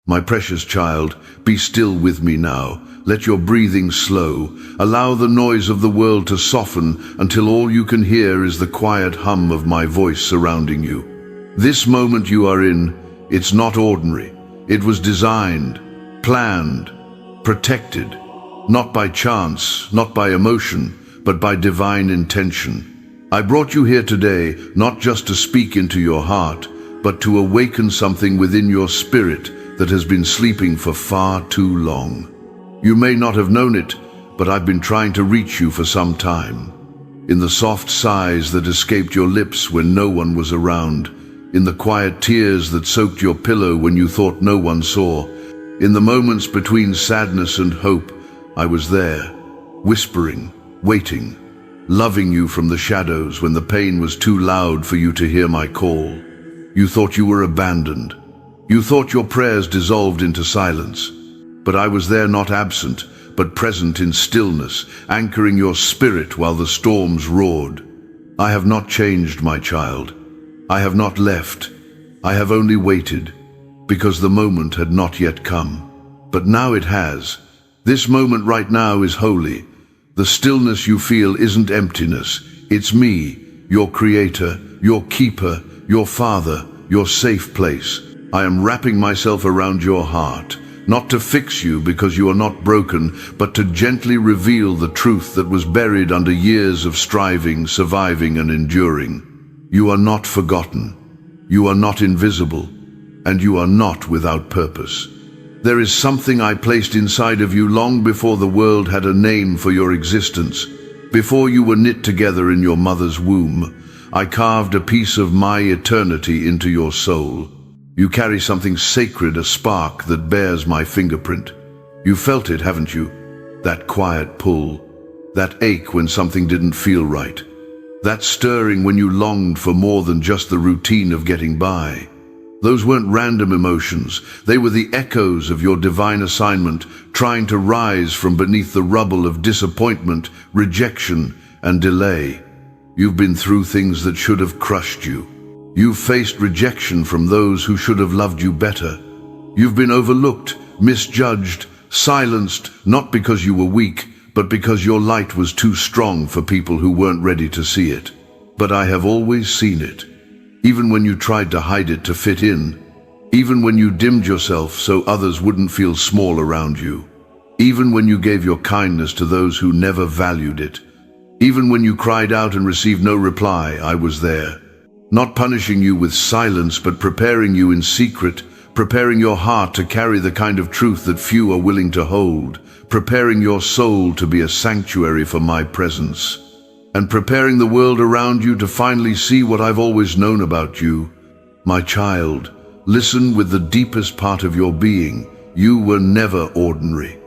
My precious child, be still with me now. Let your breathing slow. Allow the noise of the world to soften until all you can hear is the quiet hum of my voice surrounding you. This moment you are in, it's not ordinary. It was designed, planned, protected, not by chance, not by emotion, but by divine intention. I brought you here today not just to speak into your heart, but to awaken something within your spirit that has been sleeping for far too long. You may not have known it, but I've been trying to reach you for some time. In the soft sighs that escaped your lips when no one was around, in the quiet tears that soaked your pillow when you thought no one saw, in the moments between sadness and hope, I was there, whispering, waiting, loving you from the shadows when the pain was too loud for you to hear my call. You thought you were abandoned. You thought your prayers dissolved into silence. But I was there, not absent, but present in stillness, anchoring your spirit while the storms roared. I have not changed, my child. I have not left. I have only waited, because the moment had not yet come. But now it has. This moment right now is holy. The stillness you feel isn't emptiness. It's me, your creator, your keeper, your father, your safe place. I am wrapping myself around your heart, not to fix you because you are not broken, but to gently reveal the truth that was buried under years of striving, surviving, and enduring. You are not forgotten. You are not invisible. And you are not without purpose. There is something I placed inside of you long before the world had a name for your existence. Before you were knit together in your mother's womb, I carved a piece of my eternity into your soul. You carry something sacred, a spark that bears my fingerprint. You felt it, haven't you? That quiet pull, that ache when something didn't feel right, that stirring when you longed for more than just the routine of getting by. Those weren't random emotions. They were the echoes of your divine assignment, trying to rise from beneath the rubble of disappointment, rejection, and delay. You've been through things that should have crushed you. You've faced rejection from those who should have loved you better. You've been overlooked, misjudged, silenced, not because you were weak, but because your light was too strong for people who weren't ready to see it. But I have always seen it. Even when you tried to hide it to fit in, even when you dimmed yourself so others wouldn't feel small around you, even when you gave your kindness to those who never valued it, even when you cried out and received no reply, I was there. Not punishing you with silence, but preparing you in secret, preparing your heart to carry the kind of truth that few are willing to hold, preparing your soul to be a sanctuary for my presence, and preparing the world around you to finally see what I've always known about you. My child, listen with the deepest part of your being. You were never ordinary.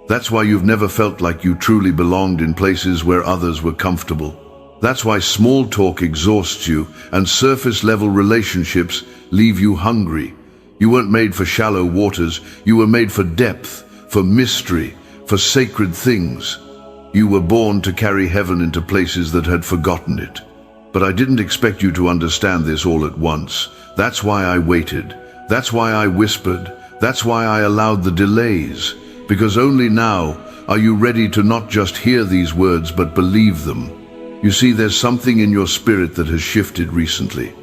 That's why you've never felt like you truly belonged in places where others were comfortable. That's why small talk exhausts you and surface-level relationships leave you hungry. You weren't made for shallow waters. You were made for depth, for mystery, for sacred things. You were born to carry heaven into places that had forgotten it. But I didn't expect you to understand this all at once. That's why I waited. That's why I whispered. That's why I allowed the delays. Because only now are you ready to not just hear these words, but believe them. You see, there's something in your spirit that has shifted recently.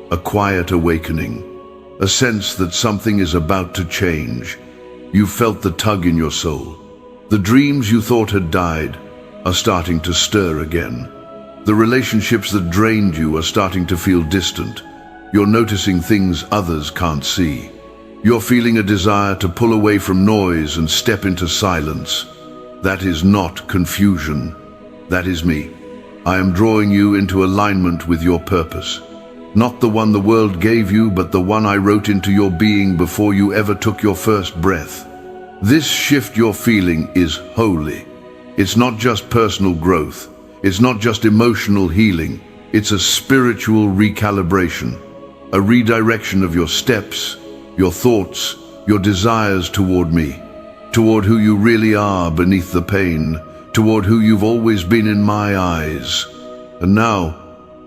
A quiet awakening. A sense that something is about to change. You felt the tug in your soul. The dreams you thought had died are starting to stir again. The relationships that drained you are starting to feel distant. You're noticing things others can't see. You're feeling a desire to pull away from noise and step into silence. That is not confusion. That is me. I am drawing you into alignment with your purpose. Not the one the world gave you, but the one I wrote into your being before you ever took your first breath. This shift you're feeling is holy. It's not just personal growth. It's not just emotional healing. It's a spiritual recalibration, a redirection of your steps, your thoughts, your desires toward me, toward who you really are beneath the pain, toward who you've always been in my eyes. And now,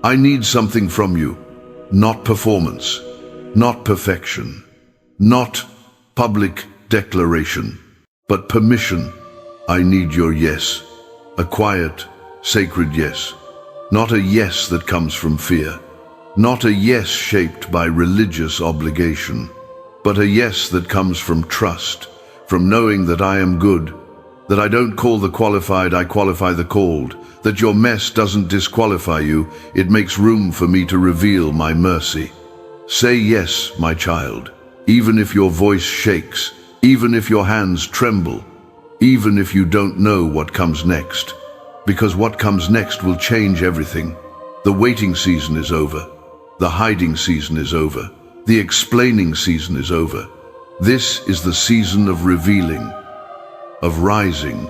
I need something from you. Not performance, not perfection, not public declaration. But permission, I need your yes. A quiet, sacred yes. Not a yes that comes from fear. Not a yes shaped by religious obligation. But a yes that comes from trust, from knowing that I am good, that I don't call the qualified, I qualify the called, that your mess doesn't disqualify you, it makes room for me to reveal my mercy. Say yes, my child, even if your voice shakes, even if your hands tremble, even if you don't know what comes next, because what comes next will change everything. The waiting season is over. The hiding season is over. The explaining season is over. This is the season of revealing, of rising,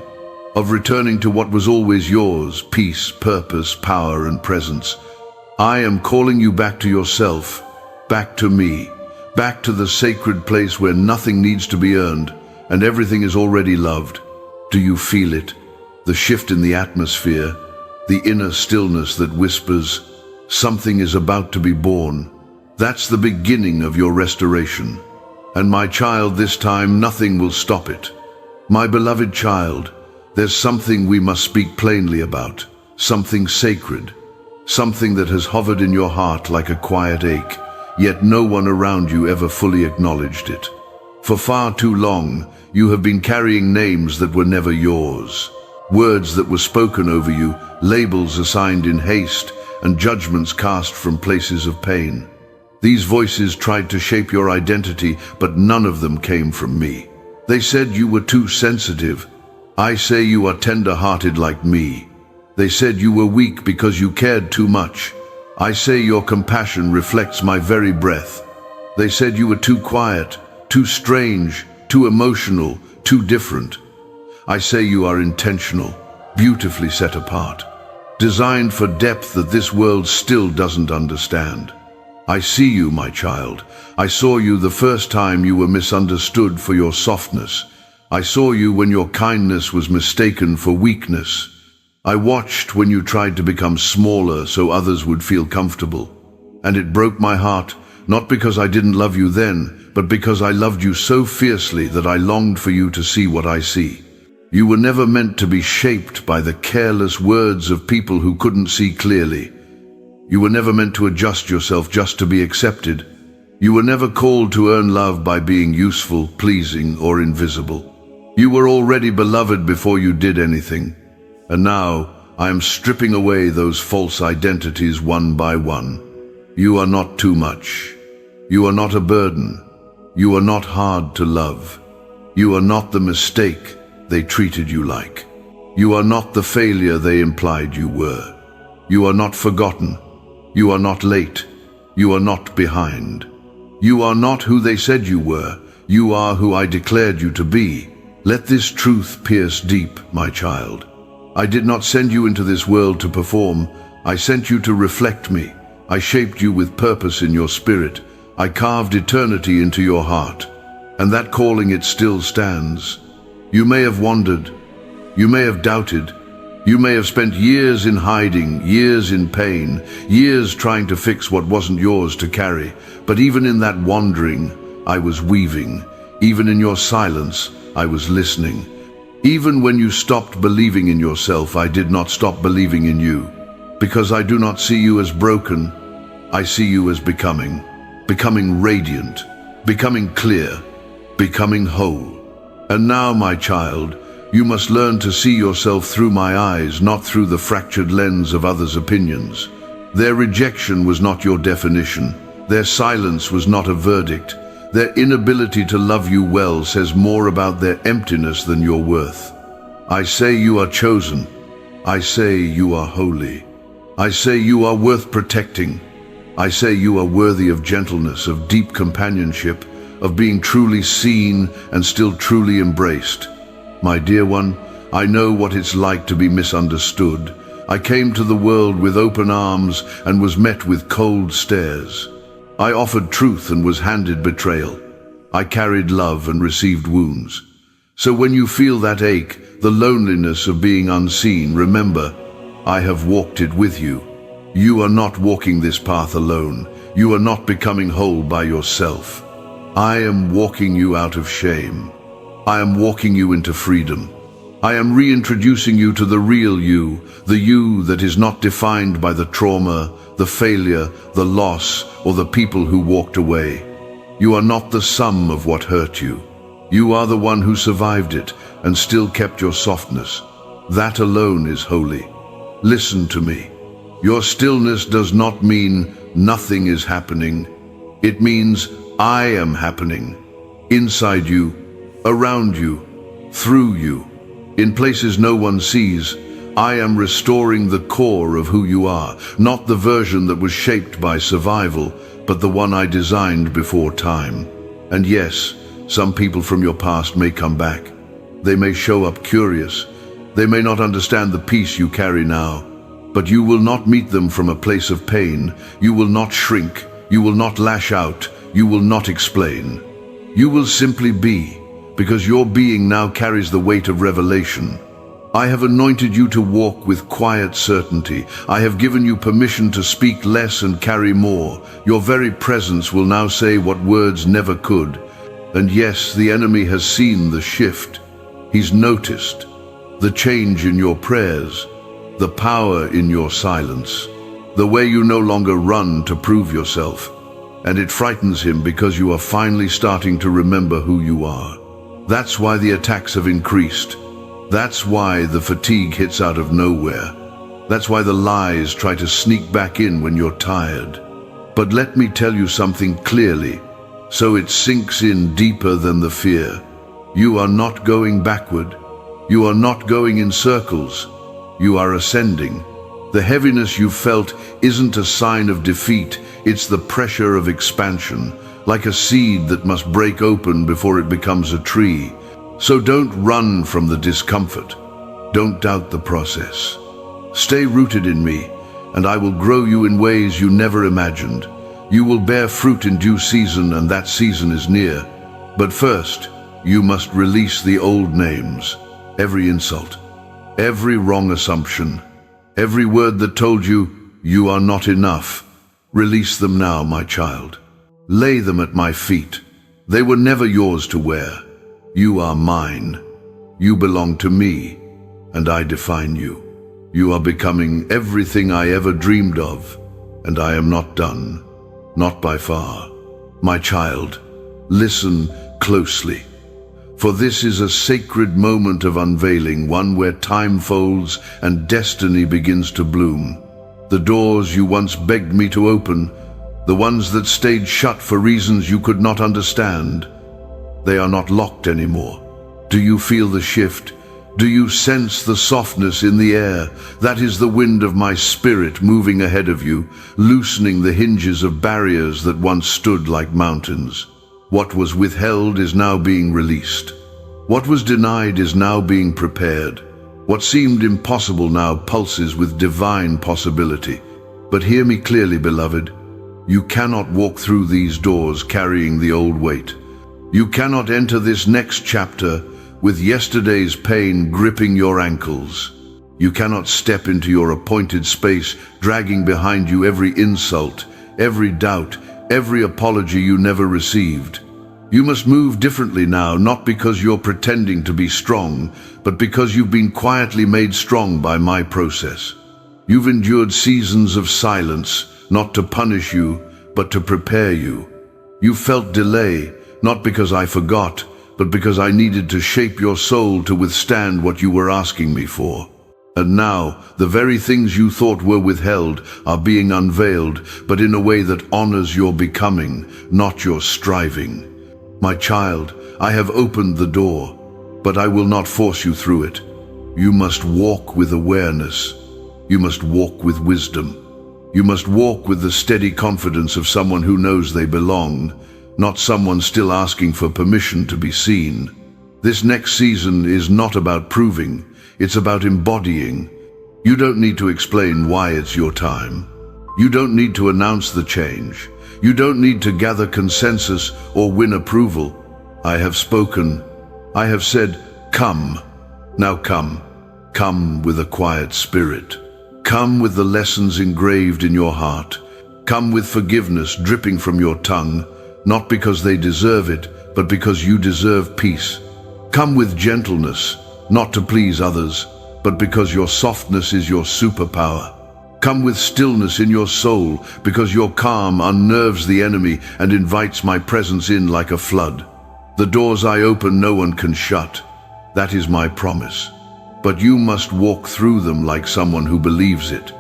of returning to what was always yours: peace, purpose, power, and presence. I am calling you back to yourself, back to me, back to the sacred place where nothing needs to be earned and everything is already loved. Do you feel it? The shift in the atmosphere, the inner stillness that whispers, something is about to be born. That's the beginning of your restoration. And my child, this time nothing will stop it. My beloved child, there's something we must speak plainly about, something sacred, something that has hovered in your heart like a quiet ache, yet no one around you ever fully acknowledged it. For far too long, you have been carrying names that were never yours, words that were spoken over you, labels assigned in haste, and judgments cast from places of pain. These voices tried to shape your identity, but none of them came from me. They said you were too sensitive. I say you are tender-hearted like me. They said you were weak because you cared too much. I say your compassion reflects my very breath. They said you were too quiet, too strange, too emotional, too different. I say you are intentional, beautifully set apart, designed for depth that this world still doesn't understand. I see you, my child. I saw you the first time you were misunderstood for your softness. I saw you when your kindness was mistaken for weakness. I watched when you tried to become smaller so others would feel comfortable. And it broke my heart, not because I didn't love you then, but because I loved you so fiercely that I longed for you to see what I see. You were never meant to be shaped by the careless words of people who couldn't see clearly. You were never meant to adjust yourself just to be accepted. You were never called to earn love by being useful, pleasing, or invisible. You were already beloved before you did anything. And now, I am stripping away those false identities one by one. You are not too much. You are not a burden. You are not hard to love. You are not the mistake they treated you like. You are not the failure they implied you were. You are not forgotten. You are not late. You are not behind. You are not who they said you were. You are who I declared you to be. Let this truth pierce deep, my child. I did not send you into this world to perform. I sent you to reflect me. I shaped you with purpose in your spirit. I carved eternity into your heart. And that calling, it still stands. You may have wandered. You may have doubted. You may have spent years in hiding, years in pain, years trying to fix what wasn't yours to carry. But even in that wandering, I was weaving. Even in your silence, I was listening. Even when you stopped believing in yourself, I did not stop believing in you. Because I do not see you as broken, I see you as becoming radiant, becoming clear, becoming whole. And now, my child, you must learn to see yourself through my eyes, not through the fractured lens of others' opinions. Their rejection was not your definition. Their silence was not a verdict. Their inability to love you well says more about their emptiness than your worth. I say you are chosen. I say you are holy. I say you are worth protecting. I say you are worthy of gentleness, of deep companionship, of being truly seen and still truly embraced. My dear one, I know what it's like to be misunderstood. I came to the world with open arms and was met with cold stares. I offered truth and was handed betrayal. I carried love and received wounds. So when you feel that ache, the loneliness of being unseen, remember, I have walked it with you. You are not walking this path alone. You are not becoming whole by yourself. I am walking you out of shame. I am walking you into freedom. I am reintroducing you to the real you, the you that is not defined by the trauma, the failure, the loss, or the people who walked away. You are not the sum of what hurt you. You are the one who survived it and still kept your softness. That alone is holy. Listen to me. Your stillness does not mean nothing is happening. It means I am happening. Inside you, around you, through you. In places no one sees, I am restoring the core of who you are, not the version that was shaped by survival, but the one I designed before time. And yes, some people from your past may come back. They may show up curious. They may not understand the peace you carry now. But you will not meet them from a place of pain. You will not shrink. You will not lash out. You will not explain. You will simply be, because your being now carries the weight of revelation. I have anointed you to walk with quiet certainty. I have given you permission to speak less and carry more. Your very presence will now say what words never could. And yes, the enemy has seen the shift. He's noticed the change in your prayers, the power in your silence, the way you no longer run to prove yourself. And it frightens him because you are finally starting to remember who you are. That's why the attacks have increased. That's why the fatigue hits out of nowhere. That's why the lies try to sneak back in when you're tired. But let me tell you something clearly, so it sinks in deeper than the fear. You are not going backward. You are not going in circles. You are ascending. The heaviness you felt isn't a sign of defeat, it's the pressure of expansion, like a seed that must break open before it becomes a tree. So don't run from the discomfort. Don't doubt the process. Stay rooted in me, and I will grow you in ways you never imagined. You will bear fruit in due season, and that season is near. But first, you must release the old names, every insult, every wrong assumption, every word that told you, you are not enough. Release them now, my child. Lay them at my feet. They were never yours to wear. You are mine. You belong to me, and I define you. You are becoming everything I ever dreamed of, and I am not done, not by far. My child, listen closely, for this is a sacred moment of unveiling, one where time folds and destiny begins to bloom. The doors you once begged me to open, the ones that stayed shut for reasons you could not understand, they are not locked anymore. Do you feel the shift? Do you sense the softness in the air? That is the wind of my spirit moving ahead of you, loosening the hinges of barriers that once stood like mountains. What was withheld is now being released. What was denied is now being prepared. What seemed impossible now pulses with divine possibility. But hear me clearly, beloved. You cannot walk through these doors carrying the old weight. You cannot enter this next chapter with yesterday's pain gripping your ankles. You cannot step into your appointed space dragging behind you every insult, every doubt, every apology you never received. You must move differently now, not because you're pretending to be strong, but because you've been quietly made strong by my process. You've endured seasons of silence, not to punish you, but to prepare you. You felt delay, not because I forgot, but because I needed to shape your soul to withstand what you were asking me for. And now, the very things you thought were withheld are being unveiled, but in a way that honors your becoming, not your striving. My child, I have opened the door, but I will not force you through it. You must walk with awareness. You must walk with wisdom. You must walk with the steady confidence of someone who knows they belong, not someone still asking for permission to be seen. This next season is not about proving, it's about embodying. You don't need to explain why it's your time. You don't need to announce the change. You don't need to gather consensus or win approval. I have spoken. I have said, come. Now come. Come with a quiet spirit. Come with the lessons engraved in your heart. Come with forgiveness dripping from your tongue. not because they deserve it, but because you deserve peace. Come with gentleness, not to please others, but because your softness is your superpower. Come with stillness in your soul, because your calm unnerves the enemy and invites my presence in like a flood. The doors I open no one can shut. That is my promise. But you must walk through them like someone who believes it.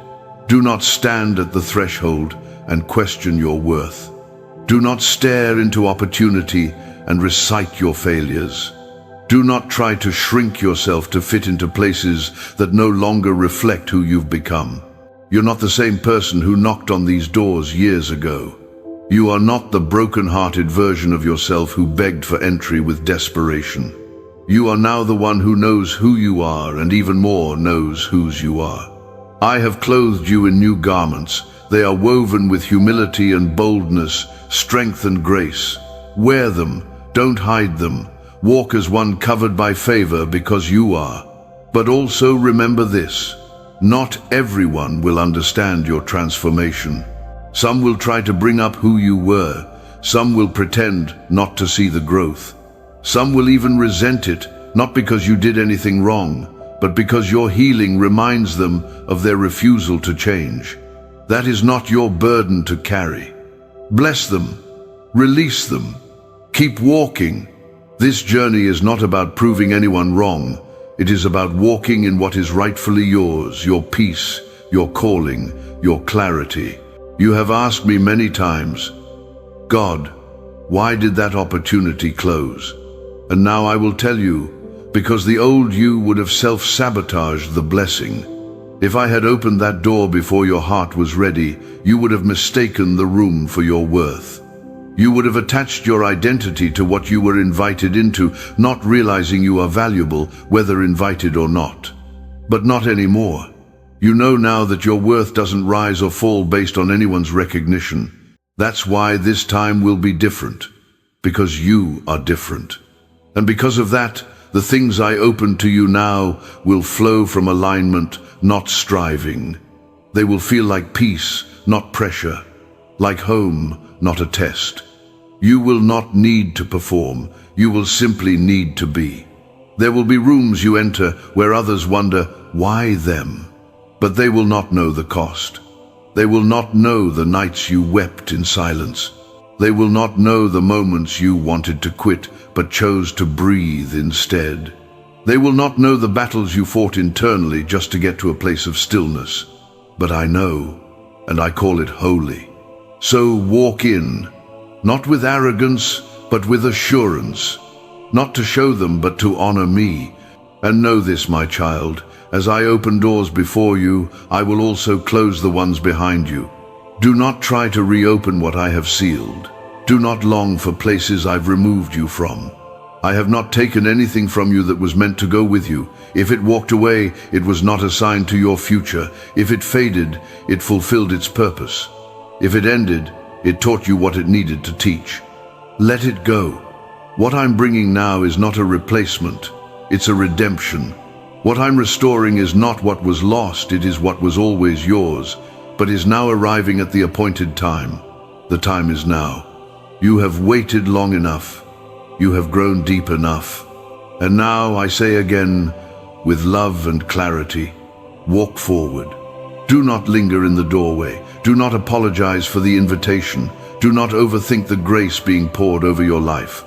Do not stand at the threshold and question your worth. Do not stare into opportunity and recite your failures. Do not try to shrink yourself to fit into places that no longer reflect who you've become. You're not the same person who knocked on these doors years ago. You are not the broken-hearted version of yourself who begged for entry with desperation. You are now the one who knows who you are and even more knows whose you are. I have clothed you in new garments. They are woven with humility and boldness, strength and grace. Wear them, don't hide them. Walk as one covered by favor because you are. But also remember this: not everyone will understand your transformation. Some will try to bring up who you were. Some will pretend not to see the growth. Some will even resent it, not because you did anything wrong, but because your healing reminds them of their refusal to change. That is not your burden to carry. Bless them. Release them. Keep walking. This journey is not about proving anyone wrong. It is about walking in what is rightfully yours, your peace, your calling, your clarity. You have asked me many times, God, why did that opportunity close? And now I will tell you, because the old you would have self-sabotaged the blessing. If I had opened that door before your heart was ready, you would have mistaken the room for your worth. You would have attached your identity to what you were invited into, not realizing you are valuable, whether invited or not. But not anymore. You know now that your worth doesn't rise or fall based on anyone's recognition. That's why this time will be different. Because you are different. And because of that, the things I open to you now will flow from alignment, not striving. They will feel like peace, not pressure. Like home, not a test. You will not need to perform. You will simply need to be. There will be rooms you enter where others wonder, why them? But they will not know the cost. They will not know the nights you wept in silence. They will not know the moments you wanted to quit but chose to breathe instead. They will not know the battles you fought internally just to get to a place of stillness. But I know, and I call it holy. So walk in, not with arrogance, but with assurance. Not to show them, but to honor me. And know this, my child, as I open doors before you, I will also close the ones behind you. Do not try to reopen what I have sealed. Do not long for places I've removed you from. I have not taken anything from you that was meant to go with you. If it walked away, it was not assigned to your future. If it faded, it fulfilled its purpose. If it ended, it taught you what it needed to teach. Let it go. What I'm bringing now is not a replacement. It's a redemption. What I'm restoring is not what was lost, it is what was always yours, but is now arriving at the appointed time. The time is now. You have waited long enough. You have grown deep enough. And now I say again, with love and clarity, walk forward. Do not linger in the doorway. Do not apologize for the invitation. Do not overthink the grace being poured over your life.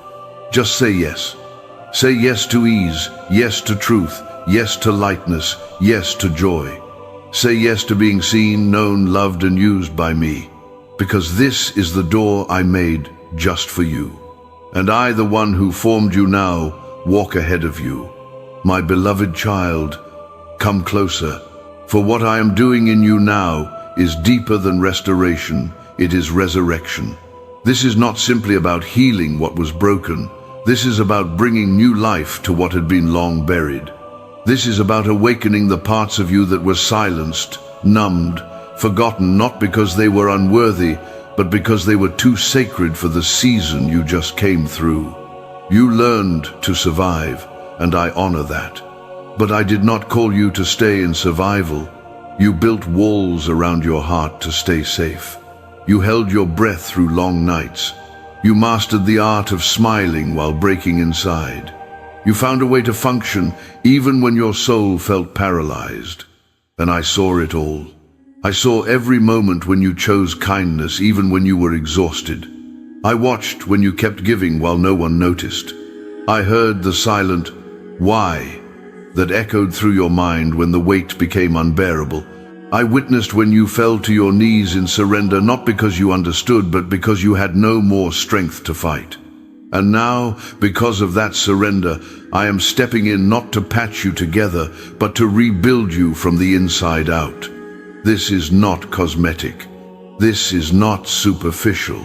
Just say yes. Say yes to ease, yes to truth, yes to lightness, yes to joy. Say yes to being seen, known, loved, and used by me. Because this is the door I made just for you. And I, the one who formed you now, walk ahead of you. My beloved child, come closer. For what I am doing in you now is deeper than restoration. It is resurrection. This is not simply about healing what was broken. This is about bringing new life to what had been long buried. This is about awakening the parts of you that were silenced, numbed, forgotten, not because they were unworthy, but because they were too sacred for the season you just came through. You learned to survive, and I honor that. But I did not call you to stay in survival. You built walls around your heart to stay safe. You held your breath through long nights. You mastered the art of smiling while breaking inside. You found a way to function even when your soul felt paralyzed. And I saw it all. I saw every moment when you chose kindness even when you were exhausted. I watched when you kept giving while no one noticed. I heard the silent "why" that echoed through your mind when the weight became unbearable. I witnessed when you fell to your knees in surrender, not because you understood, but because you had no more strength to fight. And now, because of that surrender, I am stepping in not to patch you together, but to rebuild you from the inside out. This is not cosmetic. This is not superficial.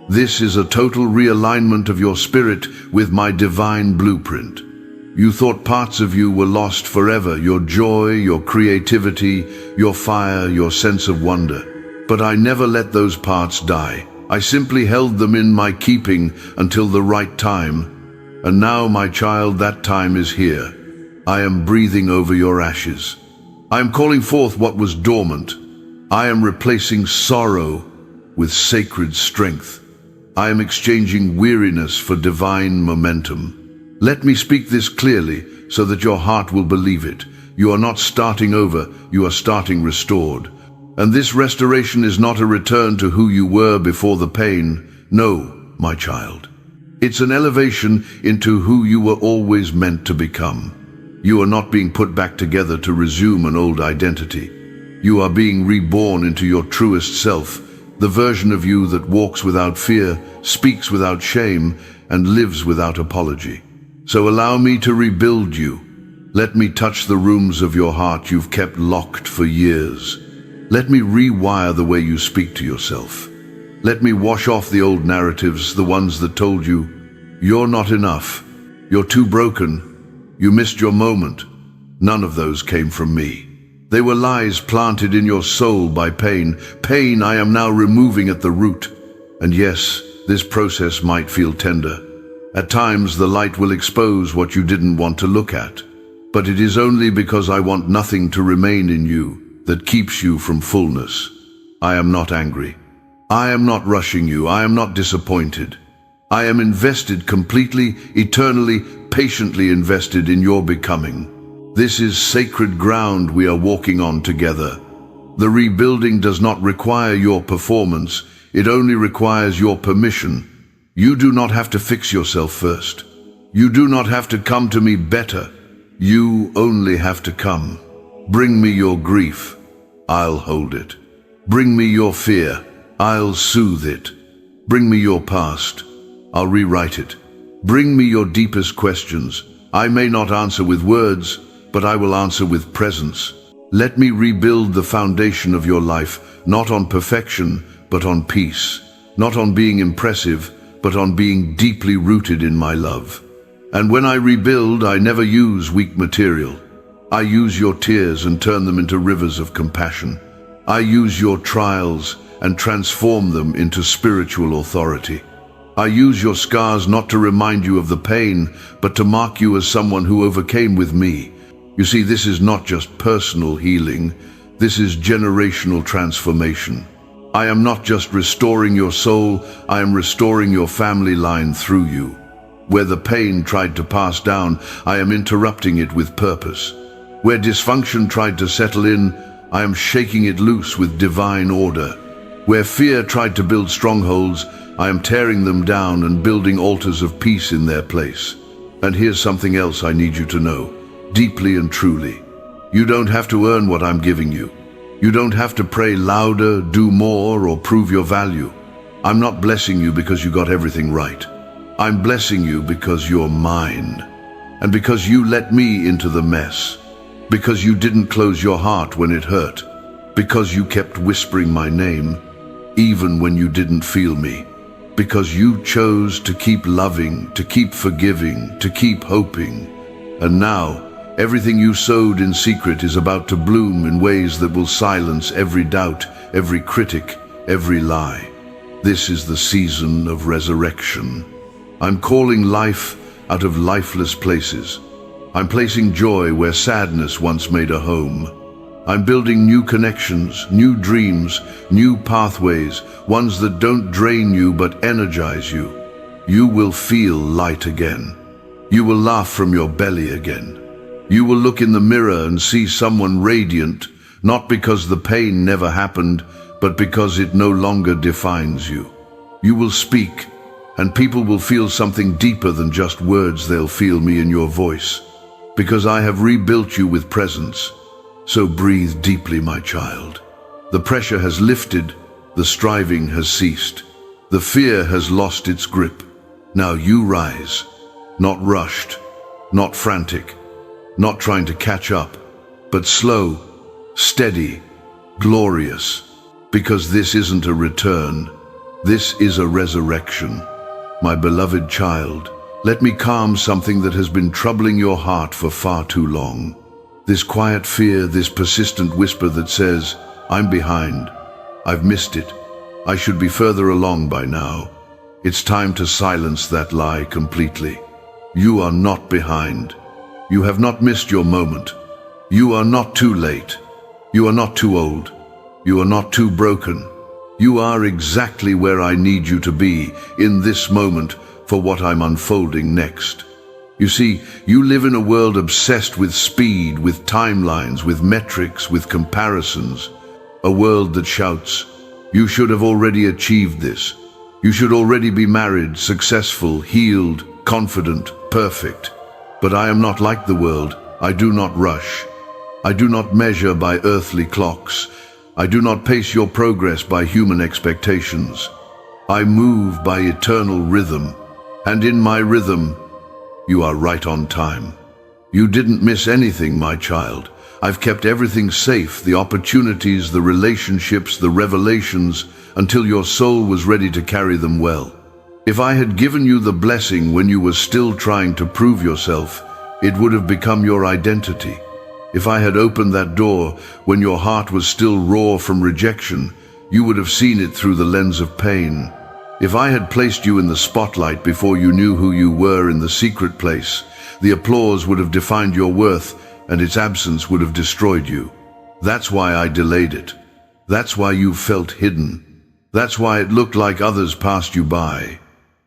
This is a total realignment of your spirit with my divine blueprint. You thought parts of you were lost forever, your joy, your creativity, your fire, your sense of wonder. But I never let those parts die. I simply held them in my keeping until the right time. And now, my child, that time is here. I am breathing over your ashes. I am calling forth what was dormant. I am replacing sorrow with sacred strength. I am exchanging weariness for divine momentum. Let me speak this clearly so that your heart will believe it. You are not starting over, you are starting restored. And this restoration is not a return to who you were before the pain. No, my child. It's an elevation into who you were always meant to become. You are not being put back together to resume an old identity. You are being reborn into your truest self, the version of you that walks without fear, speaks without shame, and lives without apology. So allow me to rebuild you. Let me touch the rooms of your heart you've kept locked for years. Let me rewire the way you speak to yourself. Let me wash off the old narratives, the ones that told you, you're not enough, you're too broken, you missed your moment. None of those came from me. They were lies planted in your soul by pain. Pain I am now removing at the root. And yes, this process might feel tender. At times the light will expose what you didn't want to look at. But it is only because I want nothing to remain in you that keeps you from fullness. I am not angry. I am not rushing you. I am not disappointed. I am invested completely, eternally, patiently invested in your becoming. This is sacred ground we are walking on together. The rebuilding does not require your performance. It only requires your permission. You do not have to fix yourself first. You do not have to come to me better. You only have to come. Bring me your grief. I'll hold it. Bring me your fear. I'll soothe it. Bring me your past. I'll rewrite it. Bring me your deepest questions. I may not answer with words, but I will answer with presence. Let me rebuild the foundation of your life, not on perfection, but on peace. Not on being impressive, but on being deeply rooted in my love. And when I rebuild, I never use weak material. I use your tears and turn them into rivers of compassion. I use your trials and transform them into spiritual authority. I use your scars not to remind you of the pain, but to mark you as someone who overcame with me. You see, this is not just personal healing. This is generational transformation. I am not just restoring your soul, I am restoring your family line through you. Where the pain tried to pass down, I am interrupting it with purpose. Where dysfunction tried to settle in, I am shaking it loose with divine order. Where fear tried to build strongholds, I am tearing them down and building altars of peace in their place. And here's something else I need you to know, deeply and truly. You don't have to earn what I'm giving you. You don't have to pray louder, do more, or prove your value. I'm not blessing you because you got everything right. I'm blessing you because you're mine. And because you let me into the mess. Because you didn't close your heart when it hurt. Because you kept whispering my name, even when you didn't feel me. Because you chose to keep loving, to keep forgiving, to keep hoping. And now, everything you sowed in secret is about to bloom in ways that will silence every doubt, every critic, every lie. This is the season of resurrection. I'm calling life out of lifeless places. I'm placing joy where sadness once made a home. I'm building new connections, new dreams, new pathways, ones that don't drain you but energize you. You will feel light again. You will laugh from your belly again. You will look in the mirror and see someone radiant, not because the pain never happened, but because it no longer defines you. You will speak, and people will feel something deeper than just words. They'll feel me in your voice, because I have rebuilt you with presence. So breathe deeply, my child. The pressure has lifted, the striving has ceased. The fear has lost its grip. Now you rise, not rushed, not frantic, not trying to catch up, but slow, steady, glorious. Because this isn't a return, this is a resurrection. My beloved child, let me calm something that has been troubling your heart for far too long. This quiet fear, this persistent whisper that says, I'm behind, I've missed it, I should be further along by now. It's time to silence that lie completely. You are not behind. You have not missed your moment. You are not too late. You are not too old. You are not too broken. You are exactly where I need you to be in this moment for what I'm unfolding next. You see, you live in a world obsessed with speed, with timelines, with metrics, with comparisons. A world that shouts, you should have already achieved this. You should already be married, successful, healed, confident, perfect. But I am not like the world. I do not rush. I do not measure by earthly clocks. I do not pace your progress by human expectations. I move by eternal rhythm, and in my rhythm, you are right on time. You didn't miss anything, my child. I've kept everything safe, the opportunities, the relationships, the revelations, until your soul was ready to carry them well. If I had given you the blessing when you were still trying to prove yourself, it would have become your identity. If I had opened that door when your heart was still raw from rejection, you would have seen it through the lens of pain. If I had placed you in the spotlight before you knew who you were in the secret place, the applause would have defined your worth, and its absence would have destroyed you. That's why I delayed it. That's why you felt hidden. That's why it looked like others passed you by.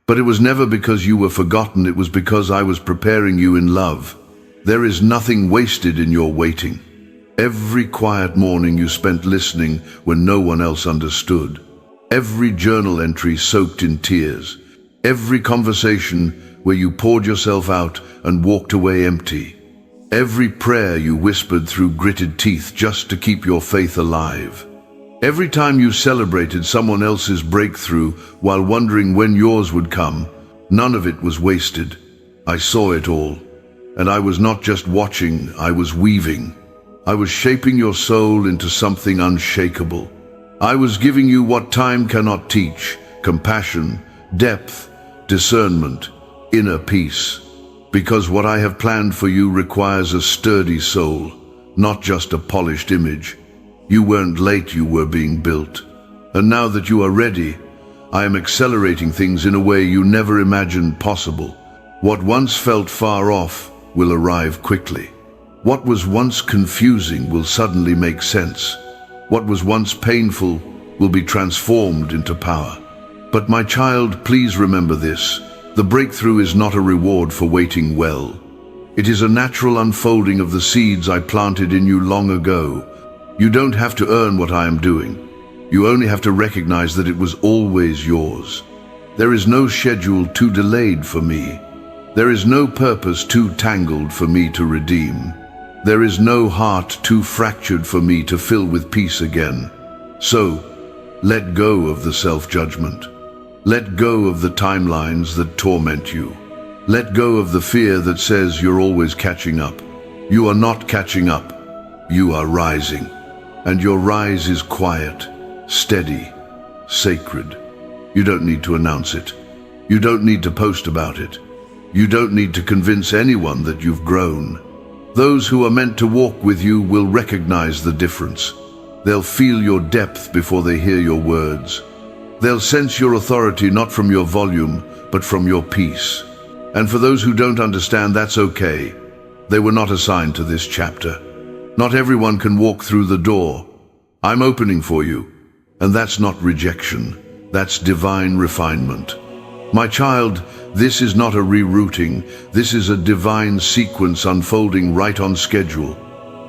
But it was never because you were forgotten, it was because I was preparing you in love. There is nothing wasted in your waiting. Every quiet morning you spent listening when no one else understood. Every journal entry soaked in tears. Every conversation where you poured yourself out and walked away empty. Every prayer you whispered through gritted teeth just to keep your faith alive. Every time you celebrated someone else's breakthrough while wondering when yours would come, none of it was wasted. I saw it all. And I was not just watching, I was weaving. I was shaping your soul into something unshakable. I was giving you what time cannot teach: compassion, depth, discernment, inner peace. Because what I have planned for you requires a sturdy soul, not just a polished image. You weren't late, you were being built. And now that you are ready, I am accelerating things in a way you never imagined possible. What once felt far off will arrive quickly. What was once confusing will suddenly make sense. What was once painful will be transformed into power. But my child, please remember this. The breakthrough is not a reward for waiting well. It is a natural unfolding of the seeds I planted in you long ago. You don't have to earn what I am doing. You only have to recognize that it was always yours. There is no schedule too delayed for me. There is no purpose too tangled for me to redeem. There is no heart too fractured for me to fill with peace again. So, let go of the self-judgment. Let go of the timelines that torment you. Let go of the fear that says you're always catching up. You are not catching up. You are rising. And your rise is quiet, steady, sacred. You don't need to announce it. You don't need to post about it. You don't need to convince anyone that you've grown. Those who are meant to walk with you will recognize the difference. They'll feel your depth before they hear your words. They'll sense your authority not from your volume, but from your peace. And for those who don't understand, that's okay. They were not assigned to this chapter. Not everyone can walk through the door. I'm opening for you. And that's not rejection. That's divine refinement. My child, this is not a rerouting. This is a divine sequence unfolding right on schedule.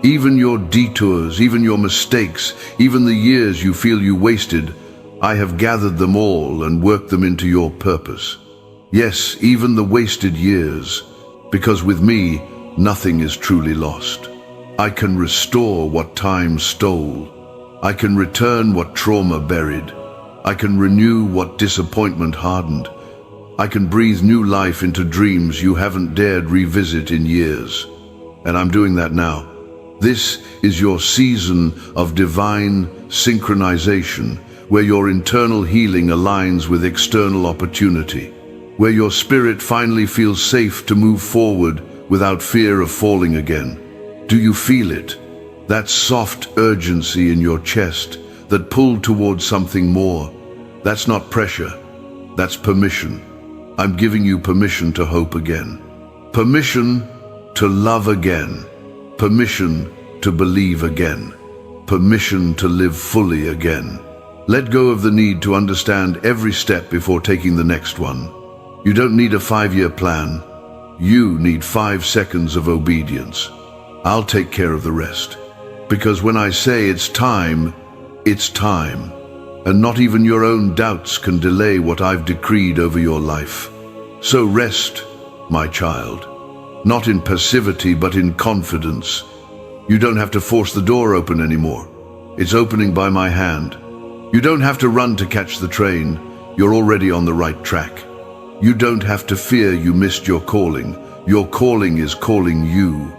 Even your detours, even your mistakes, even the years you feel you wasted, I have gathered them all and worked them into your purpose. Yes, even the wasted years, because with me, nothing is truly lost. I can restore what time stole. I can return what trauma buried. I can renew what disappointment hardened. I can breathe new life into dreams you haven't dared revisit in years. And I'm doing that now. This is your season of divine synchronization, where your internal healing aligns with external opportunity, where your spirit finally feels safe to move forward without fear of falling again. Do you feel it? That soft urgency in your chest that pulled towards something more. That's not pressure, that's permission. I'm giving you permission to hope again. Permission to love again. Permission to believe again. Permission to live fully again. Let go of the need to understand every step before taking the next one. You don't need a 5-year plan. You need 5 seconds of obedience. I'll take care of the rest. Because when I say it's time, it's time. And not even your own doubts can delay what I've decreed over your life. So rest, my child. Not in passivity, but in confidence. You don't have to force the door open anymore. It's opening by my hand. You don't have to run to catch the train. You're already on the right track. You don't have to fear you missed your calling. Your calling is calling you.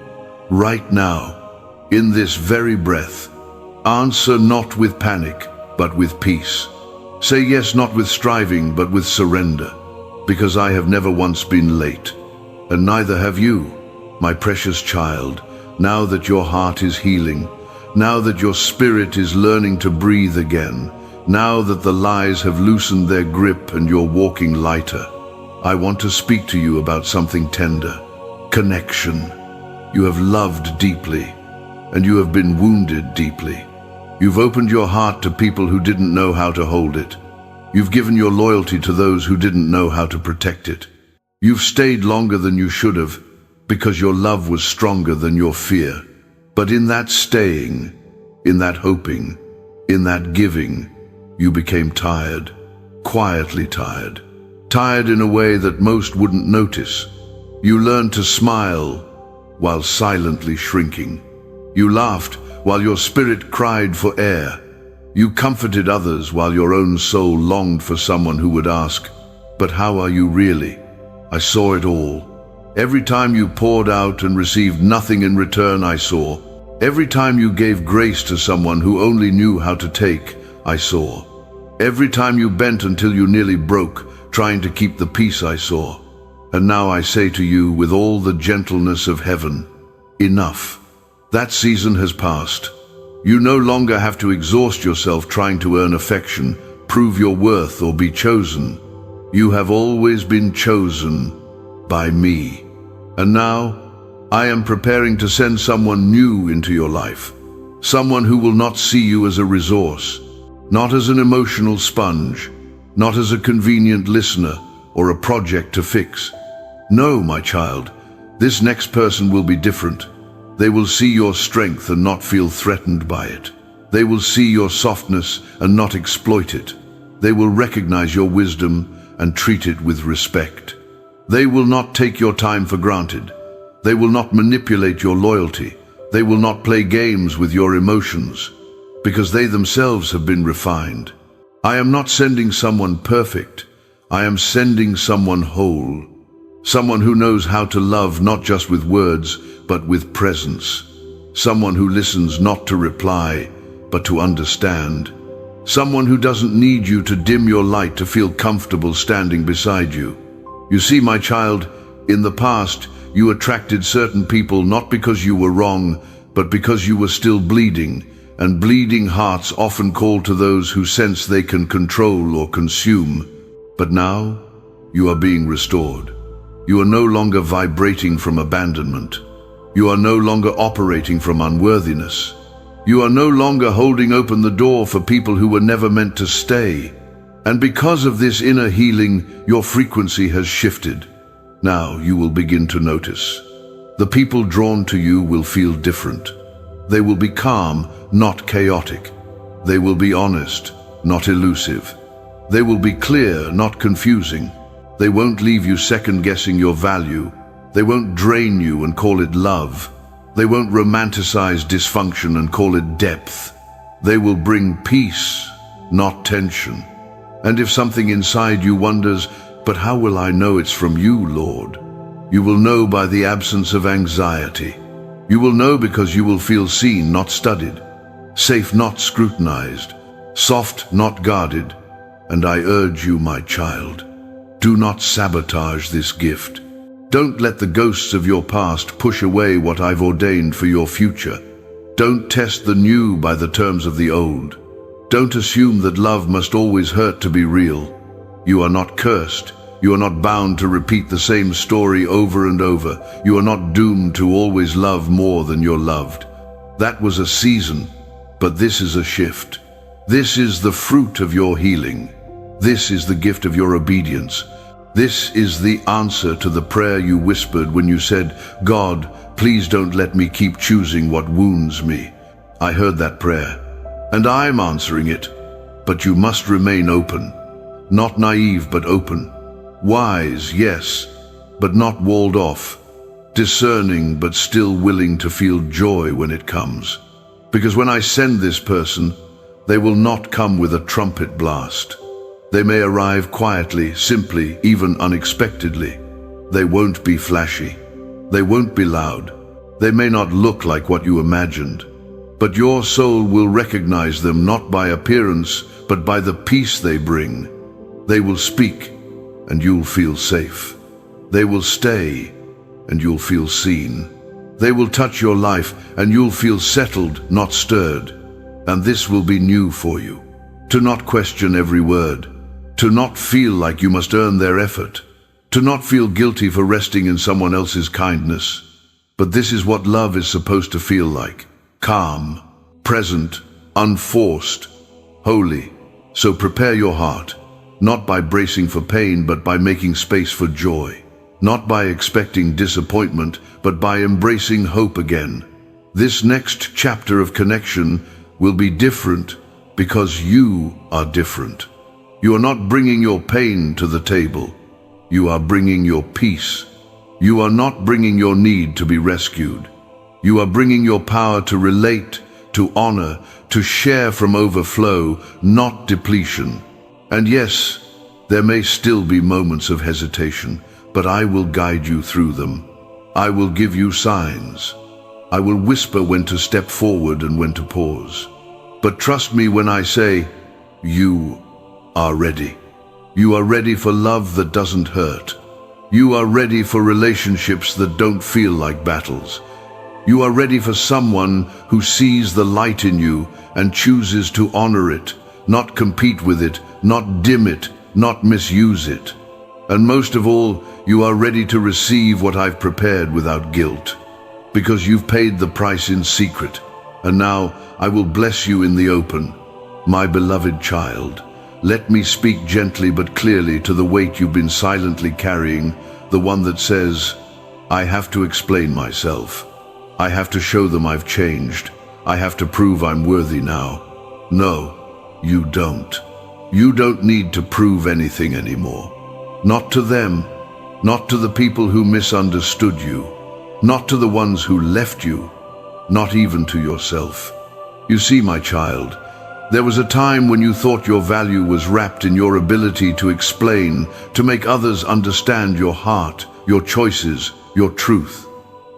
Right now, in this very breath. Answer not with panic, but with peace. Say yes not with striving, but with surrender. Because I have never once been late. And neither have you, my precious child. Now that your heart is healing, now that your spirit is learning to breathe again, now that the lies have loosened their grip and you're walking lighter, I want to speak to you about something tender. Connection. You have loved deeply, and you have been wounded deeply. You've opened your heart to people who didn't know how to hold it. You've given your loyalty to those who didn't know how to protect it. You've stayed longer than you should have, because your love was stronger than your fear. But in that staying, in that hoping, in that giving, you became tired, quietly tired. Tired in a way that most wouldn't notice. You learned to smile while silently shrinking. You laughed while your spirit cried for air. You comforted others while your own soul longed for someone who would ask, "But how are you really?" I saw it all. Every time you poured out and received nothing in return, I saw. Every time you gave grace to someone who only knew how to take, I saw. Every time you bent until you nearly broke, trying to keep the peace, I saw. And now I say to you with all the gentleness of heaven, enough. That season has passed. You no longer have to exhaust yourself trying to earn affection, prove your worth, or be chosen. You have always been chosen by me. And now, I am preparing to send someone new into your life. Someone who will not see you as a resource, not as an emotional sponge, not as a convenient listener or a project to fix. No, my child, this next person will be different. They will see your strength and not feel threatened by it. They will see your softness and not exploit it. They will recognize your wisdom and treat it with respect. They will not take your time for granted. They will not manipulate your loyalty. They will not play games with your emotions, because they themselves have been refined. I am not sending someone perfect. I am sending someone whole. Someone who knows how to love not just with words, but with presence. Someone who listens not to reply, but to understand. Someone who doesn't need you to dim your light to feel comfortable standing beside you. You see, my child, in the past, you attracted certain people not because you were wrong, but because you were still bleeding, and bleeding hearts often call to those who sense they can control or consume. But now, you are being restored. You are no longer vibrating from abandonment. You are no longer operating from unworthiness. You are no longer holding open the door for people who were never meant to stay. And because of this inner healing, your frequency has shifted. Now you will begin to notice. The people drawn to you will feel different. They will be calm, not chaotic. They will be honest, not elusive. They will be clear, not confusing. They won't leave you second-guessing your value. They won't drain you and call it love. They won't romanticize dysfunction and call it depth. They will bring peace, not tension. And if something inside you wonders, "But how will I know it's from you, Lord?" You will know by the absence of anxiety. You will know because you will feel seen, not studied, safe, not scrutinized, soft, not guarded. And I urge you, my child, do not sabotage this gift. Don't let the ghosts of your past push away what I've ordained for your future. Don't test the new by the terms of the old. Don't assume that love must always hurt to be real. You are not cursed. You are not bound to repeat the same story over and over. You are not doomed to always love more than you're loved. That was a season, but this is a shift. This is the fruit of your healing. This is the gift of your obedience. This is the answer to the prayer you whispered when you said, "God, please don't let me keep choosing what wounds me." I heard that prayer, and I'm answering it. But you must remain open. Not naive, but open. Wise, yes, but not walled off. Discerning, but still willing to feel joy when it comes. Because when I send this person, they will not come with a trumpet blast. They may arrive quietly, simply, even unexpectedly. They won't be flashy. They won't be loud. They may not look like what you imagined. But your soul will recognize them not by appearance, but by the peace they bring. They will speak, and you'll feel safe. They will stay, and you'll feel seen. They will touch your life, and you'll feel settled, not stirred. And this will be new for you. To not question every word. To not feel like you must earn their effort. To not feel guilty for resting in someone else's kindness. But this is what love is supposed to feel like. Calm, present, unforced, holy. So prepare your heart, not by bracing for pain, but by making space for joy. Not by expecting disappointment, but by embracing hope again. This next chapter of connection will be different because you are different. You are not bringing your pain to the table. You are bringing your peace. You are not bringing your need to be rescued. You are bringing your power to relate, to honor, to share from overflow, not depletion. And yes, there may still be moments of hesitation, but I will guide you through them. I will give you signs. I will whisper when to step forward and when to pause. But trust me when I say, you are ready. You are ready for love that doesn't hurt. You are ready for relationships that don't feel like battles. You are ready for someone who sees the light in you and chooses to honor it, not compete with it, not dim it, not misuse it. And most of all, you are ready to receive what I've prepared without guilt, because you've paid the price in secret. And now I will bless you in the open. My beloved child, let me speak gently but clearly to the weight you've been silently carrying, the one that says, I have to explain myself. I have to show them I've changed. I have to prove I'm worthy now. No, you don't. You don't need to prove anything anymore. Not to them, not to the people who misunderstood you, not to the ones who left you, not even to yourself. You see, my child, there was a time when you thought your value was wrapped in your ability to explain, to make others understand your heart, your choices, your truth.